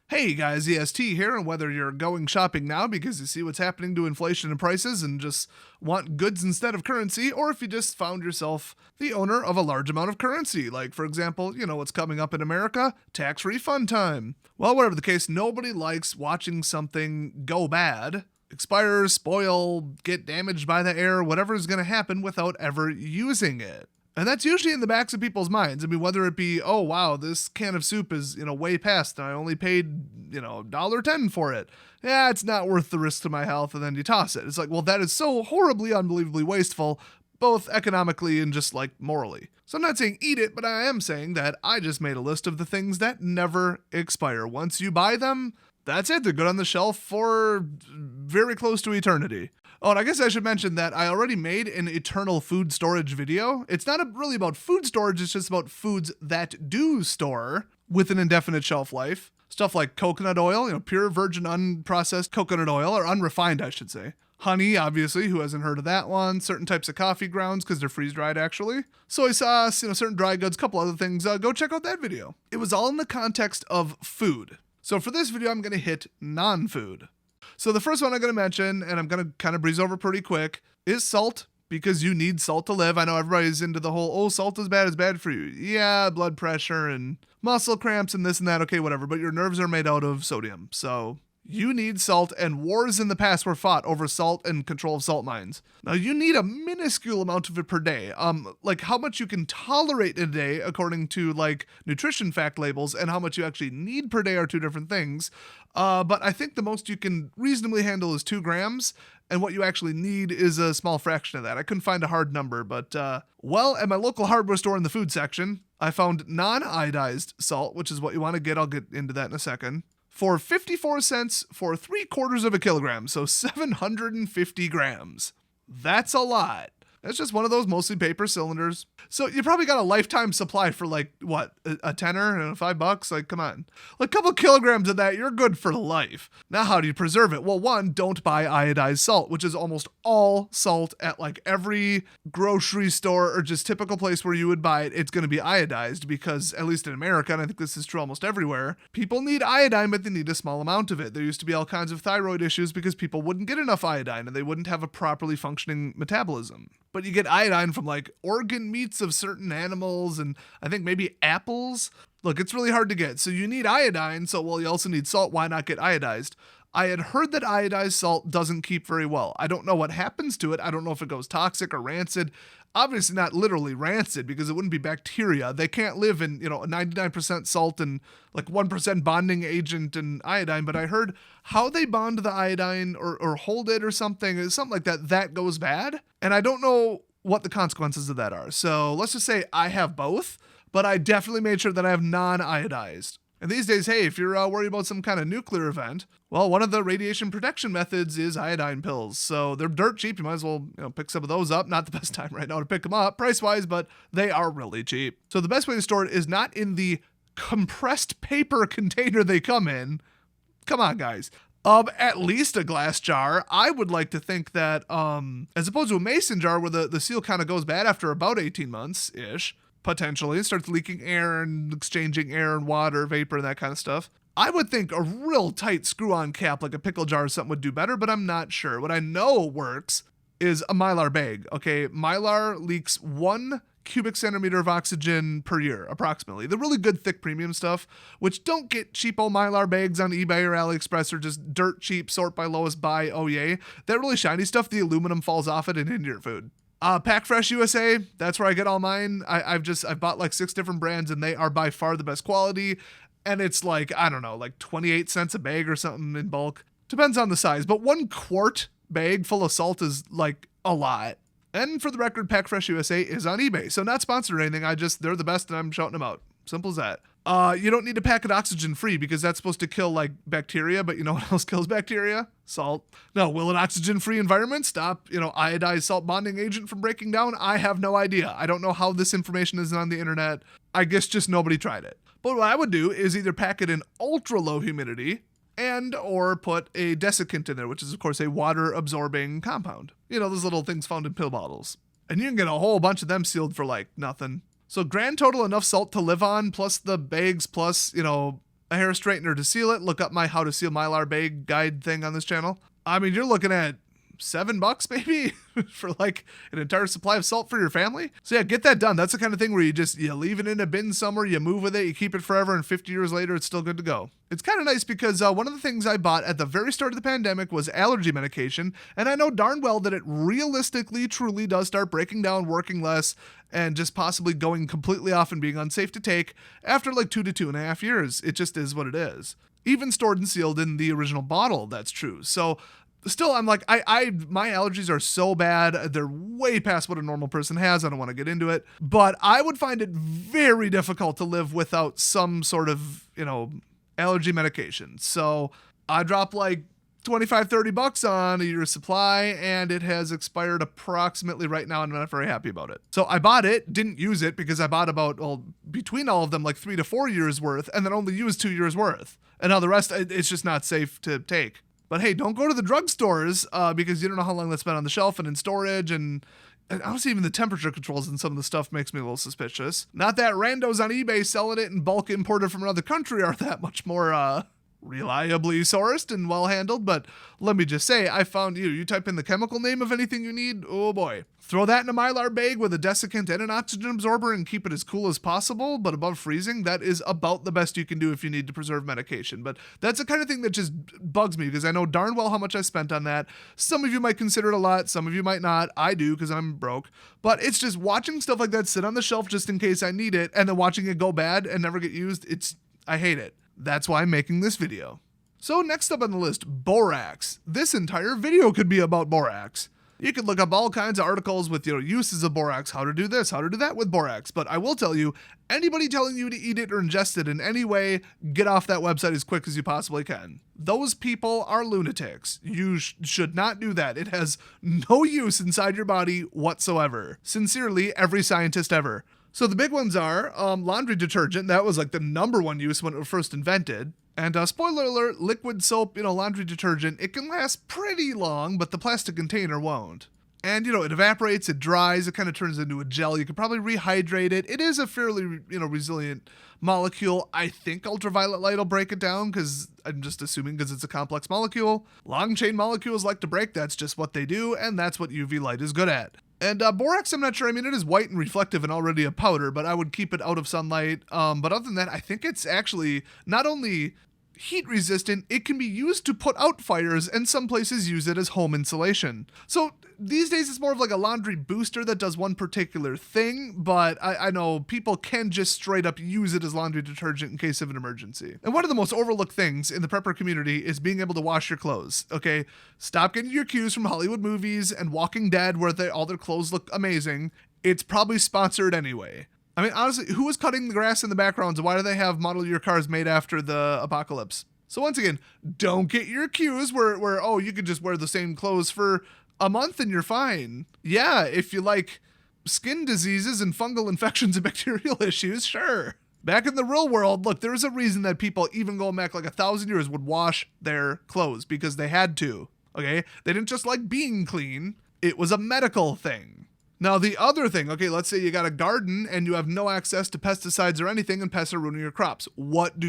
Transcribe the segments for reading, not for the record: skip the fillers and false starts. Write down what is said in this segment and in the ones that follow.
Hey guys, EST here, and whether you're going shopping now because you see what's happening to inflation and prices and just want goods instead of currency, or if you just found yourself the owner of a large amount of currency, like for example, what's coming up in America? Tax refund time. Well, whatever the case, nobody likes watching something go bad, expire, spoil, get damaged by the air, whatever is going to happen without ever using it. And that's usually in the backs of people's minds. I mean, whether it be, oh, wow, this can of soup is, way past and I only paid, $1.10 for it. Yeah, it's not worth the risk to my health. And then you toss it. It's like, well, that is so horribly, unbelievably wasteful, both economically and just like morally. So I'm not saying eat it, but I am saying that I just made a list of the things that never expire. Once you buy them, that's it. They're good on the shelf for very close to eternity. Oh, and I guess I should mention that I already made an eternal food storage video. It's not really about food storage, it's just about foods that do store with an indefinite shelf life. Stuff like coconut oil, pure virgin unprocessed coconut oil, or unrefined, I should say. Honey, obviously, who hasn't heard of that one? Certain types of coffee grounds, because they're freeze-dried, actually. Soy sauce, certain dry goods, a couple other things. Go check out that video. It was all in the context of food. So for this video, I'm going to hit non-food. So the first one I'm going to mention, and I'm going to kind of breeze over pretty quick, is salt, because you need salt to live. I know everybody's into the whole, oh, salt is bad, it's bad for you. Yeah, blood pressure and muscle cramps and this and that, okay, whatever, but your nerves are made out of sodium, so you need salt, and wars in the past were fought over salt and control of salt mines. Now, you need a minuscule amount of it per day. Like how much you can tolerate in a day according to like nutrition fact labels and how much you actually need per day are two different things. But I think the most you can reasonably handle is 2 grams, and what you actually need is a small fraction of that. I couldn't find a hard number, but, at my local hardware store in the food section, I found non-iodized salt, which is what you want to get. I'll get into that in a second. For 54 cents for 3/4 of a kilogram, so 750 grams. That's a lot. That's just one of those mostly paper cylinders. So you probably got a lifetime supply for like, what, a tenner and $5? Like, come on. Like a couple kilograms of that, you're good for life. Now, how do you preserve it? Well, one, don't buy iodized salt, which is almost all salt at like every grocery store or just typical place where you would buy it. It's going to be iodized because, at least in America, and I think this is true almost everywhere, people need iodine, but they need a small amount of it. There used to be all kinds of thyroid issues because people wouldn't get enough iodine and they wouldn't have a properly functioning metabolism. But you get iodine from like organ meats of certain animals and I think maybe apples. Look, it's really hard to get. So you need iodine. So, well, you also need salt. Why not get iodized? I had heard that iodized salt doesn't keep very well. I don't know what happens to it. I don't know if it goes toxic or rancid. Obviously not literally rancid because it wouldn't be bacteria. They can't live in, 99% salt and like 1% bonding agent and iodine. But I heard how they bond the iodine or hold it or something like that, that goes bad. And I don't know what the consequences of that are. So let's just say I have both, but I definitely made sure that I have non-iodized. And these days, hey, if you're worried about some kind of nuclear event, well, one of the radiation protection methods is iodine pills. So they're dirt cheap. You might as well pick some of those up. Not the best time right now to pick them up price-wise, but they are really cheap. So the best way to store it is not in the compressed paper container they come in. Come on, guys. At least a glass jar. I would like to think that, as opposed to a mason jar where the seal kind of goes bad after about 18 months-ish, potentially, it starts leaking air and exchanging air and water, vapor, and that kind of stuff. I would think a real tight screw-on cap like a pickle jar or something would do better, but I'm not sure. What I know works is a Mylar bag. Okay, Mylar leaks 1 cubic centimeter of oxygen per year, approximately. The really good thick premium stuff, which don't get cheapo Mylar bags on eBay or AliExpress or just dirt cheap, sort by lowest buy, oh yay. That really shiny stuff, the aluminum falls off it and into your food. Pack Fresh USA, that's where I get all mine. I've bought like 6 different brands and they are by far the best quality. And it's like, I don't know, like 28 cents a bag or something in bulk. Depends on the size, but 1 quart bag full of salt is like a lot. And for the record, Pack Fresh USA is on eBay. So not sponsored or anything, they're the best and I'm shouting them out. Simple as that. You don't need to pack it oxygen free because that's supposed to kill like bacteria, but you know what else kills bacteria? Salt. Now, will an oxygen free environment stop, iodized salt bonding agent from breaking down? I have no idea. I don't know how this information is on the internet. I guess just nobody tried it. But what I would do is either pack it in ultra low humidity and or put a desiccant in there, which is of course a water absorbing compound. Those little things found in pill bottles. And you can get a whole bunch of them sealed for like nothing. So grand total enough salt to live on, plus the bags, plus, a hair straightener to seal it. Look up my how to seal Mylar bag guide thing on this channel. I mean, you're looking at $7 maybe for like an entire supply of salt for your family. So yeah, get that done. That's the kind of thing where you leave it in a bin somewhere, you move with it, you keep it forever, and 50 years later, it's still good to go. It's kind of nice because one of the things I bought at the very start of the pandemic was allergy medication. And I know darn well that it realistically, truly does start breaking down, working less, and just possibly going completely off and being unsafe to take after like 2 to 2.5 years. It just is what it is. Even stored and sealed in the original bottle, that's true. So still, I'm like, my allergies are so bad. They're way past what a normal person has. I don't want to get into it, but I would find it very difficult to live without some sort of, allergy medication. So I dropped like $25-$30 on a year's supply, and it has expired approximately right now. I'm not very happy about it. So I bought it, didn't use it because I bought about, between all of them, like 3 to 4 years worth, and then only used 2 years worth. And now the rest, it's just not safe to take. But hey, don't go to the drugstores because you don't know how long that's been on the shelf and in storage. And honestly, even the temperature controls in some of the stuff makes me a little suspicious. Not that randos on eBay selling it in bulk imported from another country are that much more reliably sourced and well handled, but let me just say, I found you type in the chemical name of anything you need, oh boy. Throw that in a Mylar bag with a desiccant and an oxygen absorber and keep it as cool as possible, but above freezing. That is about the best you can do if you need to preserve medication. But that's the kind of thing that just bugs me because I know darn well how much I spent on that. Some of you might consider it a lot, some of you might not. I do because I'm broke. But it's just watching stuff like that sit on the shelf just in case I need it, and then watching it go bad and never get used, I hate it. That's why I'm making this video. So next up on the list, borax. This entire video could be about borax. You could look up all kinds of articles with uses of borax, how to do this, how to do that with borax. But I will tell you, anybody telling you to eat it or ingest it in any way, get off that website as quick as you possibly can. Those people are lunatics. You should not do that. It has no use inside your body whatsoever. Sincerely, every scientist ever. So the big ones are laundry detergent. That was like the number one use when it was first invented. And spoiler alert, liquid soap, laundry detergent, it can last pretty long, but the plastic container won't. And, it evaporates, it dries, it kind of turns into a gel. You could probably rehydrate it. It is a fairly, resilient molecule. I think ultraviolet light will break it down because I'm just assuming because it's a complex molecule. Long chain molecules like to break. That's just what they do, and that's what UV light is good at. And borax, I'm not sure. I mean, it is white and reflective and already a powder, but I would keep it out of sunlight. But other than that, I think it's actually not only heat resistant, it can be used to put out fires, and some places use it as home insulation. So these days it's more of like a laundry booster that does one particular thing, but I know people can just straight up use it as laundry detergent in case of an emergency. And one of the most overlooked things in the prepper community is being able to wash your clothes, okay? Stop getting your cues from Hollywood movies and Walking Dead where all their clothes look amazing. It's probably sponsored anyway. I mean, honestly, who was cutting the grass in the backgrounds? Why do they have model year cars made after the apocalypse? So once again, don't get your cues where you could just wear the same clothes for a month and you're fine. Yeah, if you like skin diseases and fungal infections and bacterial issues, sure. Back in the real world, look, there's a reason that people, even going back like 1,000 years, would wash their clothes because they had to, okay? They didn't just like being clean. It was a medical thing. Now, the other thing, okay, let's say you got a garden and you have no access to pesticides or anything and pests are ruining your crops. What do?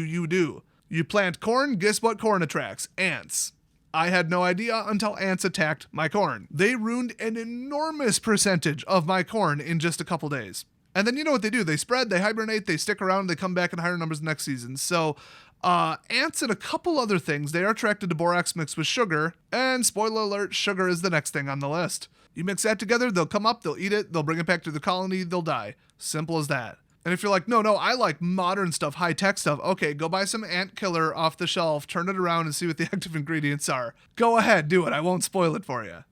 You plant corn, guess what corn attracts? Ants. I had no idea until ants attacked my corn. They ruined an enormous percentage of my corn in just a couple days. And then you know what they do? They spread, they hibernate, they stick around, they come back in higher numbers next season. So ants and a couple other things, they are attracted to borax mixed with sugar. And spoiler alert, sugar is the next thing on the list. You mix that together, they'll come up, they'll eat it, they'll bring it back to the colony, they'll die. Simple as that. And if you're like, no, I like modern stuff, high-tech stuff, okay, go buy some ant killer off the shelf, turn it around and see what the active ingredients are. Go ahead, do it. I won't spoil it for you.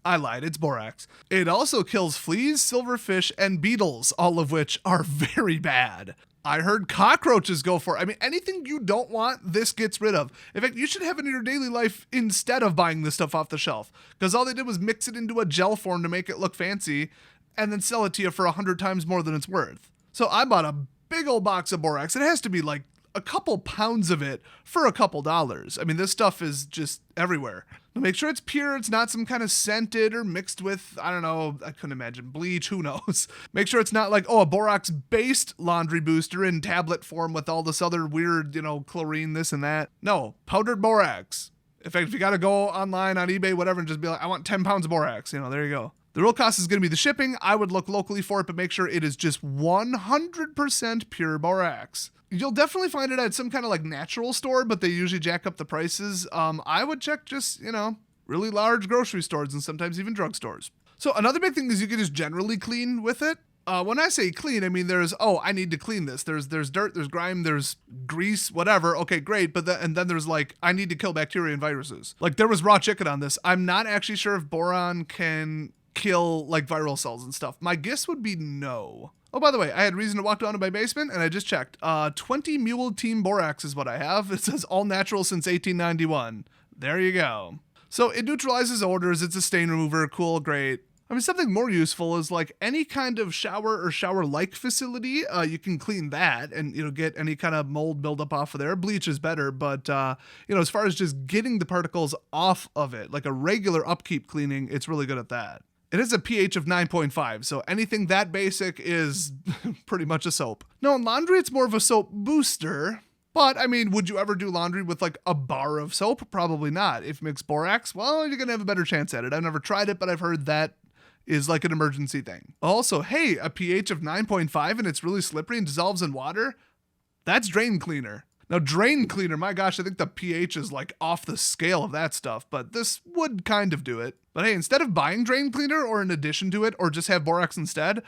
I lied, it's borax. It also kills fleas, silverfish, and beetles, all of which are very bad. I heard cockroaches go for it. I mean, anything you don't want, this gets rid of. In fact, you should have it in your daily life instead of buying this stuff off the shelf. Because all they did was mix it into a gel form to make it look fancy and then sell it to you for 100 times more than it's worth. So I bought a big old box of borax. It has to be like a couple pounds of it for a couple dollars. I mean, this stuff is just everywhere. Make sure it's pure. It's not some kind of scented or mixed with, I don't know, I couldn't imagine, bleach, who knows. Make sure it's not like, a borax-based laundry booster in tablet form with all this other weird, chlorine, this and that. No, powdered borax. In fact, if you got to go online on eBay, whatever, and just be like, I want 10 pounds of borax, there you go. The real cost is going to be the shipping. I would look locally for it, but make sure it is just 100% pure borax. You'll definitely find it at some kind of like natural store, but they usually jack up the prices. I would check just, really large grocery stores and sometimes even drugstores. So another big thing is you can just generally clean with it. When I say clean, I mean there's, I need to clean this. There's dirt, there's grime, there's grease, whatever. Okay, great. But and then there's like, I need to kill bacteria and viruses. Like there was raw chicken on this. I'm not actually sure if boron can kill like viral cells and stuff. My guess would be no. Oh, by the way, I had reason to walk down to my basement, and I just checked. 20 Mule Team Borax is what I have. It says all natural since 1891. There you go. So it neutralizes odors. It's a stain remover. Cool, great. I mean, something more useful is like any kind of shower or shower-like facility. You can clean that and, get any kind of mold buildup off of there. Bleach is better, but, as far as just getting the particles off of it, like a regular upkeep cleaning, it's really good at that. It has a pH of 9.5, so anything that basic is pretty much a soap. Now, in laundry, it's more of a soap booster, but, I mean, would you ever do laundry with, like, a bar of soap? Probably not. If you mix borax, well, you're going to have a better chance at it. I've never tried it, but I've heard that is like an emergency thing. Also, hey, a pH of 9.5 and it's really slippery and dissolves in water? That's drain cleaner. Now, drain cleaner, my gosh, I think the pH is like off the scale of that stuff, but this would kind of do it. But hey, instead of buying drain cleaner or in addition to it, or just have borax instead,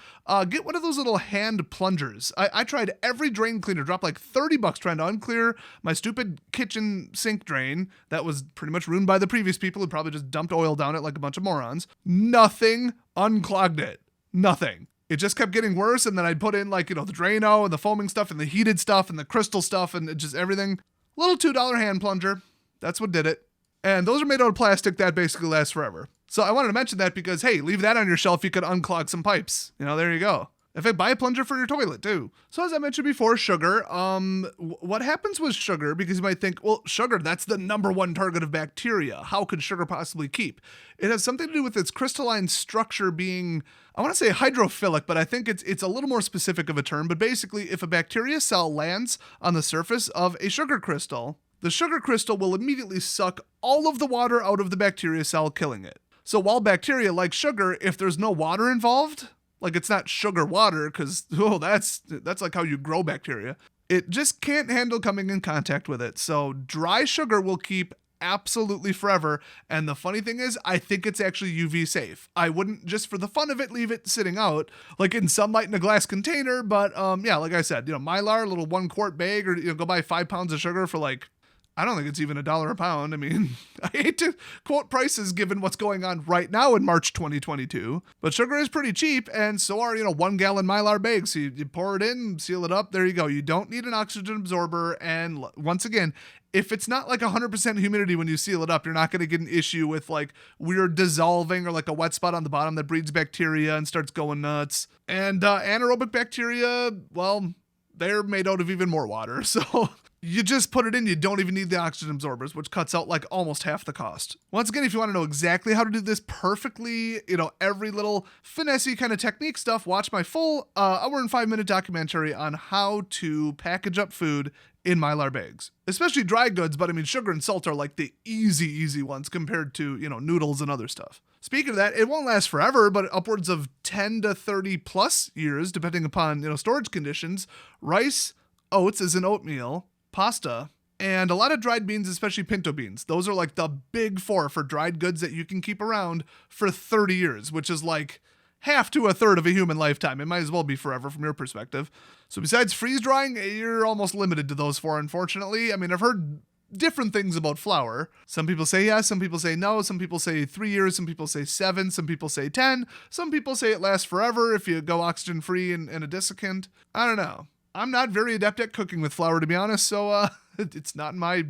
get one of those little hand plungers. I tried every drain cleaner, dropped like $30 trying to unclear my stupid kitchen sink drain that was pretty much ruined by the previous people who probably just dumped oil down it like a bunch of morons. Nothing unclogged it. Nothing. It just kept getting worse, and then I'd put in like, the Drano and the foaming stuff and the heated stuff and the crystal stuff and just everything. Little $2 hand plunger. That's what did it. And those are made out of plastic that basically lasts forever. So I wanted to mention that because, hey, leave that on your shelf. You could unclog some pipes. There you go. In fact, buy a plunger for your toilet too. So as I mentioned before, sugar. What happens with sugar? Because you might think, well, sugar, that's the number one target of bacteria. How could sugar possibly keep? It has something to do with its crystalline structure being, I want to say hydrophilic, but I think it's a little more specific of a term. But basically, if a bacteria cell lands on the surface of a sugar crystal, the sugar crystal will immediately suck all of the water out of the bacteria cell, killing it. So while bacteria like sugar, if there's no water involved, like it's not sugar water, because that's like how you grow bacteria. It just can't handle coming in contact with it. So dry sugar will keep absolutely forever. And the funny thing is, I think it's actually UV safe. I wouldn't just for the fun of it leave it sitting out like in sunlight in a glass container. But yeah, like I said, Mylar, a little 1 quart bag, or go buy 5 pounds of sugar for like, I don't think it's even $1 a pound. I mean, I hate to quote prices given what's going on right now in March 2022, but sugar is pretty cheap, and so are, 1 gallon Mylar bags. So you pour it in, seal it up, there you go. You don't need an oxygen absorber, and once again, if it's not like 100% humidity when you seal it up, you're not going to get an issue with like weird dissolving or like a wet spot on the bottom that breeds bacteria and starts going nuts. And anaerobic bacteria, well, they're made out of even more water, so you just put it in, you don't even need the oxygen absorbers, which cuts out like almost half the cost. Once again, if you want to know exactly how to do this perfectly, every little finessey kind of technique stuff, watch my full hour and 5-minute documentary on how to package up food in Mylar bags. Especially dry goods, but I mean sugar and salt are like the easy ones compared to, noodles and other stuff. Speaking of that, it won't last forever, but upwards of 10 to 30 plus years, depending upon, storage conditions. Rice, oats as in oatmeal, pasta, and a lot of dried beans, especially pinto beans. Those are like the big 4 for dried goods that you can keep around for 30 years, which is like half to a third of a human lifetime. It might as well be forever from your perspective. So besides freeze drying, you're almost limited to those 4, unfortunately. I mean, I've heard different things about flour. Some people say yes, some people say no, some people say 3 years, some people say 7, some people say 10, some people say it lasts forever if you go oxygen free in a desiccant. I don't know. I'm not very adept at cooking with flour, to be honest, so it's not in my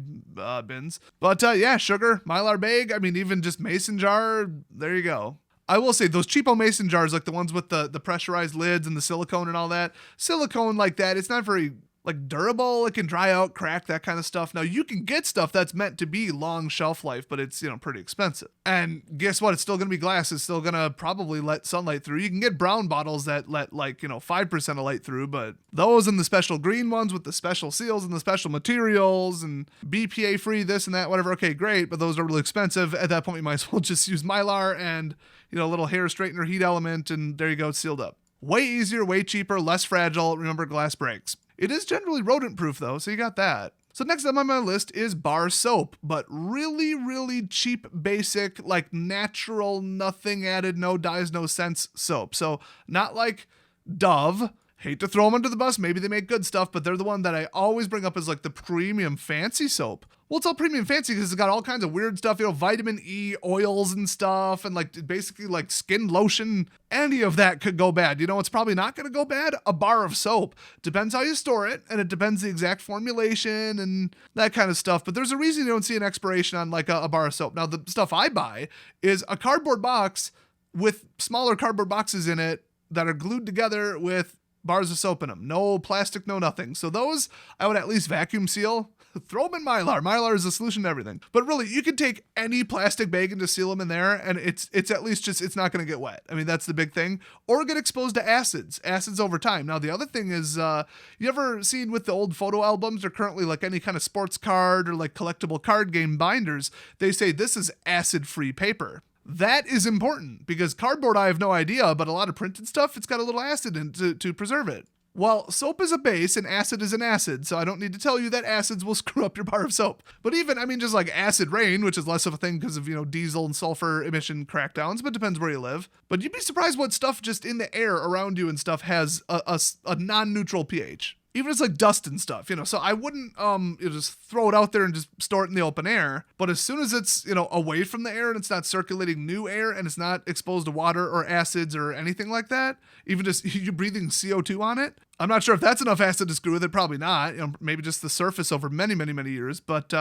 bins. But yeah, sugar, Mylar bag, I mean, even just mason jar, there you go. I will say those cheapo mason jars, like the ones with the pressurized lids and the silicone and all that, silicone like that, it's not very like durable. It can dry out, crack, that kind of stuff. Now you can get stuff that's meant to be long shelf life, but it's, pretty expensive. And guess what? It's still going to be glass. It's still going to probably let sunlight through. You can get brown bottles that let 5% of light through, but those and the special green ones with the special seals and the special materials and BPA free, this and that, whatever. Okay, great. But those are really expensive. At that point, you might as well just use Mylar and, a little hair straightener heat element. And there you go. It's sealed up. Way easier, way cheaper, less fragile. Remember, glass breaks. It is generally rodent proof though, so you got that. So next up on my list is bar soap, but really, really cheap, basic, like natural, nothing added, no dyes, no scents soap. So not like Dove. Hate to throw them under the bus. Maybe they make good stuff, but they're the one that I always bring up as like the premium fancy soap. Well, it's all premium fancy because it's got all kinds of weird stuff, vitamin E oils and stuff, and like basically like skin lotion. Any of that could go bad. It's probably not going to go bad? A bar of soap. Depends how you store it, and it depends the exact formulation and that kind of stuff. But there's a reason you don't see an expiration on like a bar of soap. Now, the stuff I buy is a cardboard box with smaller cardboard boxes in it that are glued together with bars of soap in them. No plastic, no nothing. So those I would at least vacuum seal. Throw them in Mylar. Mylar is a solution to everything. But really, you can take any plastic bag and just seal them in there, and it's at least just, it's not going to get wet. I mean, that's the big thing. Or get exposed to acids over time. Now, the other thing is, you ever seen with the old photo albums or currently like any kind of sports card or like collectible card game binders, they say this is acid-free paper. That is important because cardboard, I have no idea, but a lot of printed stuff, it's got a little acid in to preserve it. Well, soap is a base and acid is an acid, so I don't need to tell you that acids will screw up your bar of soap. But even, just like acid rain, which is less of a thing because of, diesel and sulfur emission crackdowns, but depends where you live. But you'd be surprised what stuff just in the air around you and stuff has a non-neutral pH. Even if it's like dust and stuff, so I wouldn't just throw it out there and just store it in the open air. But as soon as it's, away from the air and it's not circulating new air and it's not exposed to water or acids or anything like that, even just you breathing CO2 on it, I'm not sure if that's enough acid to screw with it. Probably not. Maybe just the surface over many, many, many years. But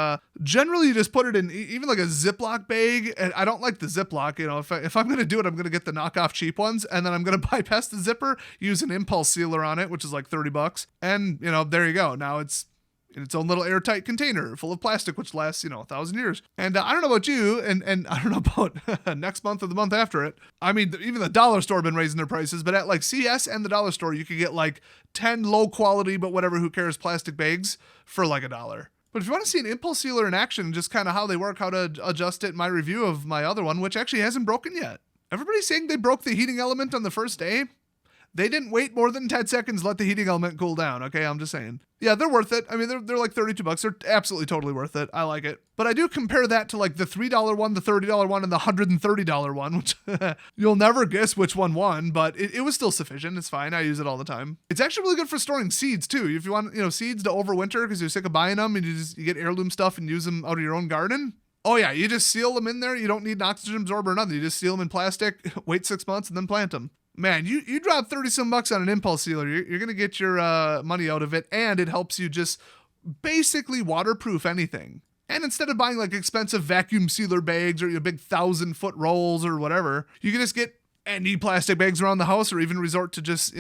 generally, you just put it in even like a Ziploc bag. And I don't like the Ziploc. If I'm going to do it, I'm going to get the knockoff cheap ones. And then I'm going to bypass the zipper, use an impulse sealer on it, which is like $30. And, there you go. Now it's in its own little airtight container full of plastic, which lasts, 1,000 years. And I don't know about you, and I don't know about next month or the month after it. Even the dollar store have been raising their prices, but at like CS and the dollar store, you could get like 10 low quality, but whatever, who cares, plastic bags for like $1. But if you want to see an impulse sealer in action and just kind of how they work, how to adjust it, my review of my other one, which actually hasn't broken yet. Everybody's saying they broke the heating element on the first day. They didn't wait more than 10 seconds, let the heating element cool down. Okay, I'm just saying. Yeah, they're worth it. They're like $32. They're absolutely totally worth it. I like it. But I do compare that to like the $3 one, the $30 one, and the $130 one, which you'll never guess which one won, but it was still sufficient. It's fine. I use it all the time. It's actually really good for storing seeds too. If you want, seeds to overwinter because you're sick of buying them and you get heirloom stuff and use them out of your own garden. Oh yeah, you just seal them in there. You don't need an oxygen absorber or nothing. You just seal them in plastic, wait 6 months, and then plant them. Man, you drop 30 some bucks on an impulse sealer, you're going to get your money out of it, and it helps you just basically waterproof anything. And instead of buying like expensive vacuum sealer bags or your big 1,000-foot rolls or whatever, you can just get any plastic bags around the house or even resort to just,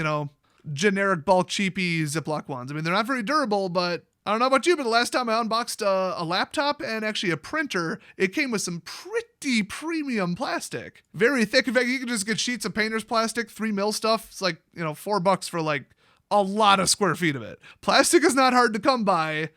generic bulk cheapy Ziploc ones. They're not very durable, but I don't know about you, but the last time I unboxed a laptop and actually a printer, it came with some pretty premium plastic. Very thick. In fact, you can just get sheets of painter's plastic, 3 mil stuff. It's like, $4 for like a lot of square feet of it. Plastic is not hard to come by.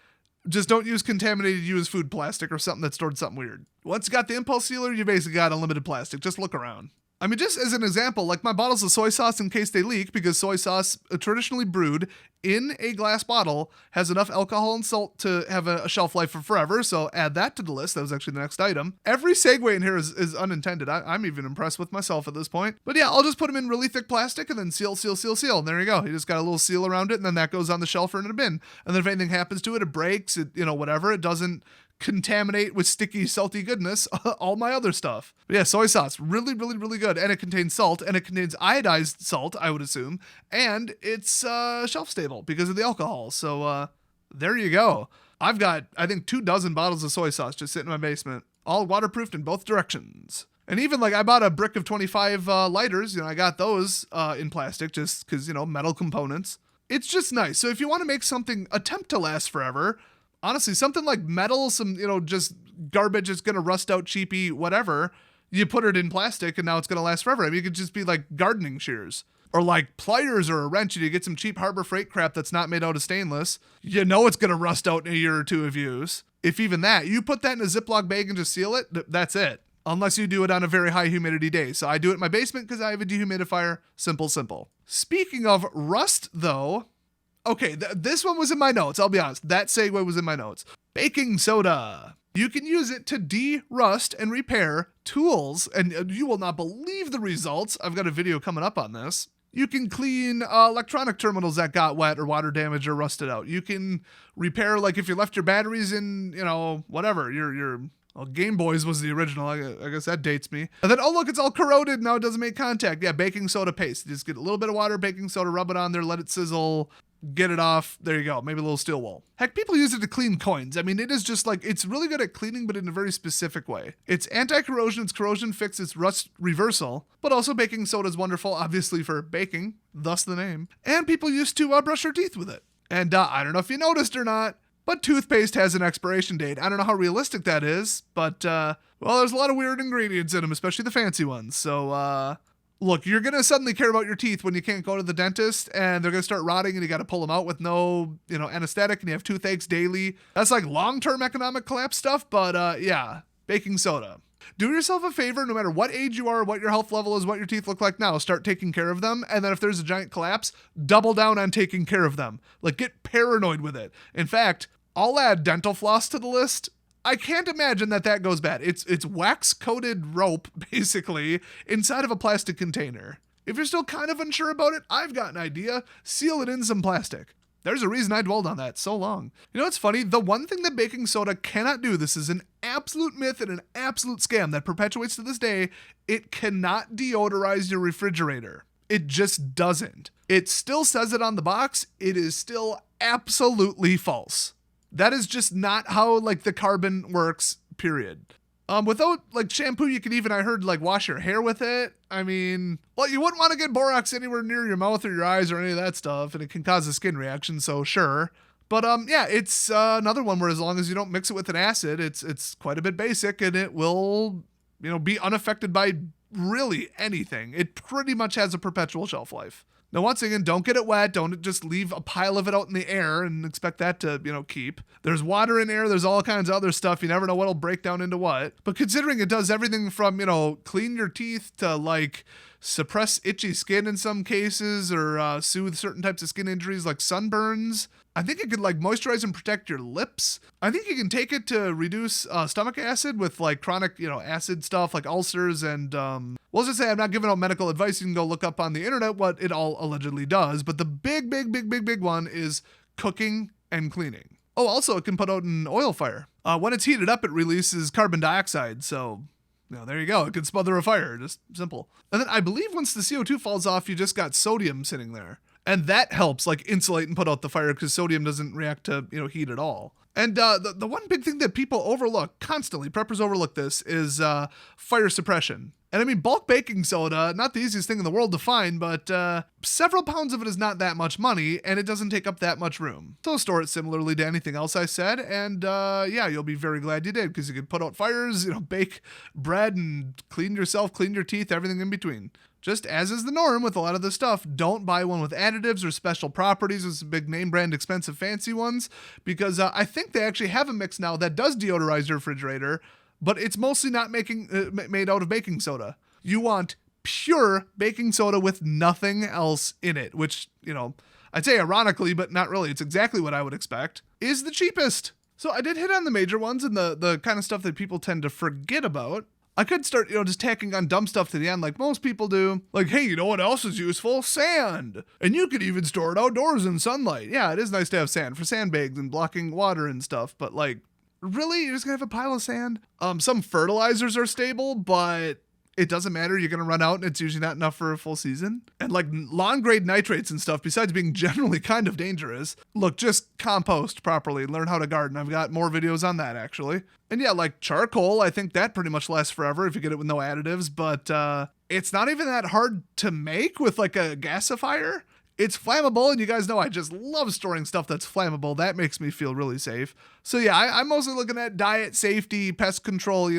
Just don't use contaminated used food plastic or something that stored something weird. Once you got the impulse sealer, you basically got unlimited plastic. Just look around. Just as an example, like my bottles of soy sauce in case they leak, because soy sauce, traditionally brewed in a glass bottle, has enough alcohol and salt to have a shelf life for forever, so add that to the list. That was actually the next item. Every segue in here is unintended. I'm even impressed with myself at this point. But yeah, I'll just put them in really thick plastic and then seal, and there you go. You just got a little seal around it, and then that goes on the shelf or in a bin. And then if anything happens to it, it breaks, whatever, it doesn't contaminate with sticky, salty goodness all my other stuff. But yeah, soy sauce, really, really, really good. And it contains salt, and it contains iodized salt, I would assume. And it's shelf stable because of the alcohol. So there you go. I've got, I think, 24 bottles of soy sauce just sitting in my basement, all waterproofed in both directions. And even like I bought a brick of 25 lighters. I got those in plastic just because, metal components. It's just nice. So if you want to make something attempt to last forever, honestly, something like metal, some, just garbage, it's going to rust out cheapy, whatever, you put it in plastic and now it's going to last forever. I mean, it could just be like gardening shears or like pliers or a wrench, and you get some cheap Harbor Freight crap that's not made out of stainless. You know it's going to rust out in a year or two of use. If even that, you put that in a Ziploc bag and just seal it, that's it. Unless you do it on a very high humidity day. So I do it in my basement because I have a dehumidifier. Simple. Speaking of rust, though, okay, this one was in my notes. I'll be honest. That segue was in my notes. Baking soda. You can use it to de-rust and repair tools, and you will not believe the results. I've got a video coming up on this. You can clean electronic terminals that got wet or water damaged or rusted out. You can repair, like if you left your batteries in, whatever, your Game Boys was the original. I guess that dates me. And then, oh, look, it's all corroded. Now it doesn't make contact. Yeah, baking soda paste. Just get a little bit of water, baking soda, rub it on there, let it sizzle, get it off. There you go. Maybe a little steel wool. Heck, people use it to clean coins. I mean, it is just like, it's really good at cleaning, but in a very specific way. It's anti-corrosion, it's corrosion fix, it's rust reversal, but also baking soda is wonderful, obviously for baking, thus the name. And people used to brush their teeth with it. And I don't know if you noticed or not, but toothpaste has an expiration date. I don't know how realistic that is, but, there's a lot of weird ingredients in them, especially the fancy ones. So, look, you're going to suddenly care about your teeth when you can't go to the dentist and they're going to start rotting and you got to pull them out with no, anesthetic, and you have toothaches daily. That's like long-term economic collapse stuff, but, yeah, baking soda. Do yourself a favor, no matter what age you are, what your health level is, what your teeth look like now, start taking care of them. And then if there's a giant collapse, double down on taking care of them. Like, get paranoid with it. In fact, I'll add dental floss to the list. I can't imagine that goes bad. It's wax-coated rope, basically, inside of a plastic container. If you're still kind of unsure about it, I've got an idea. Seal it in some plastic. There's a reason I dwelled on that so long. You know what's funny? The one thing that baking soda cannot do, this is an absolute myth and an absolute scam that perpetuates to this day, it cannot deodorize your refrigerator. It just doesn't. It still says it on the box. It is still absolutely false. That is just not how, the carbon works, period. Without, shampoo, you can even, I heard, wash your hair with it. I mean, well, you wouldn't want to get borax anywhere near your mouth or your eyes or any of that stuff, and it can cause a skin reaction, so sure. But, yeah, it's another one where as long as you don't mix it with an acid, it's quite a bit basic, and it will, be unaffected by really anything. It pretty much has a perpetual shelf life. Now, once again, don't get it wet. Don't just leave a pile of it out in the air and expect that to, keep. There's water in air. There's all kinds of other stuff. You never know what'll break down into what. But considering it does everything from, clean your teeth to, suppress itchy skin in some cases or soothe certain types of skin injuries like sunburns. I think it could moisturize and protect your lips. I think you can take it to reduce stomach acid with chronic, acid stuff like ulcers and, let's just say I'm not giving out medical advice. You can go look up on the internet what it all allegedly does. But the big one is cooking and cleaning. Oh, also it can put out an oil fire. When it's heated up, it releases carbon dioxide. So, there you go. It can smother a fire. Just simple. And then I believe once the CO2 falls off, you just got sodium sitting there. And that helps insulate and put out the fire because sodium doesn't react to, heat at all. And the one big thing that people overlook constantly, preppers overlook this, is fire suppression. And I mean, bulk baking soda, not the easiest thing in the world to find, but several pounds of it is not that much money, and it doesn't take up that much room. So store it similarly to anything else I said, and yeah, you'll be very glad you did, because you could put out fires, bake bread, and clean yourself, clean your teeth, everything in between. Just as is the norm with a lot of this stuff, don't buy one with additives or special properties with some big name brand expensive fancy ones, because I think they actually have a mix now that does deodorize your refrigerator, but it's mostly not made out of baking soda. You want pure baking soda with nothing else in it, which, I'd say ironically, but not really. It's exactly what I would expect, is the cheapest. So I did hit on the major ones and the kind of stuff that people tend to forget about. I could start, just tacking on dumb stuff to the end like most people do. Like, hey, you know what else is useful? Sand. And you could even store it outdoors in sunlight. Yeah, it is nice to have sand for sandbags and blocking water and stuff, but really? You're just gonna have a pile of sand? Some fertilizers are stable, but it doesn't matter. You're gonna run out and it's usually not enough for a full season. And long grade nitrates and stuff, besides being generally kind of dangerous, look, just compost properly, learn how to garden. I've got more videos on that actually. And yeah, charcoal, I think that pretty much lasts forever if you get it with no additives, but it's not even that hard to make with a gasifier. It's flammable, and you guys know I just love storing stuff that's flammable. That makes me feel really safe. So yeah, I'm mostly looking at diet, safety, pest control,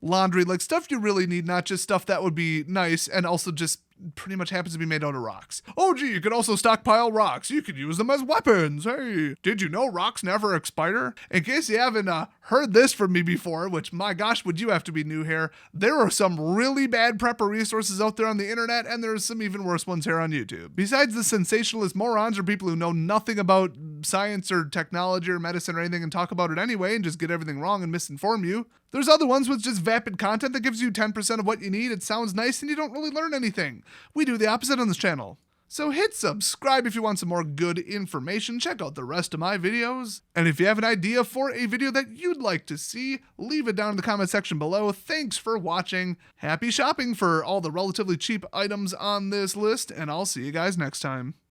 laundry, like stuff you really need, not just stuff that would be nice and also just pretty much happens to be made out of rocks. Oh gee, you could also stockpile rocks. You could use them as weapons. Hey, did you know rocks never expire? In case you haven't heard this from me before, which my gosh, would you have to be new here, there are some really bad prepper resources out there on the internet, and there's some even worse ones here on YouTube. Besides the sensationalist morons or people who know nothing about science or technology or medicine or anything and talk about it anyway and just get everything wrong and misinform you, there's other ones with just vapid content that gives you 10% of what you need. It sounds nice and you don't really learn anything. We do the opposite on this channel. So hit subscribe if you want some more good information. Check out the rest of my videos. And if you have an idea for a video that you'd like to see, leave it down in the comment section below. Thanks for watching. Happy shopping for all the relatively cheap items on this list, and I'll see you guys next time.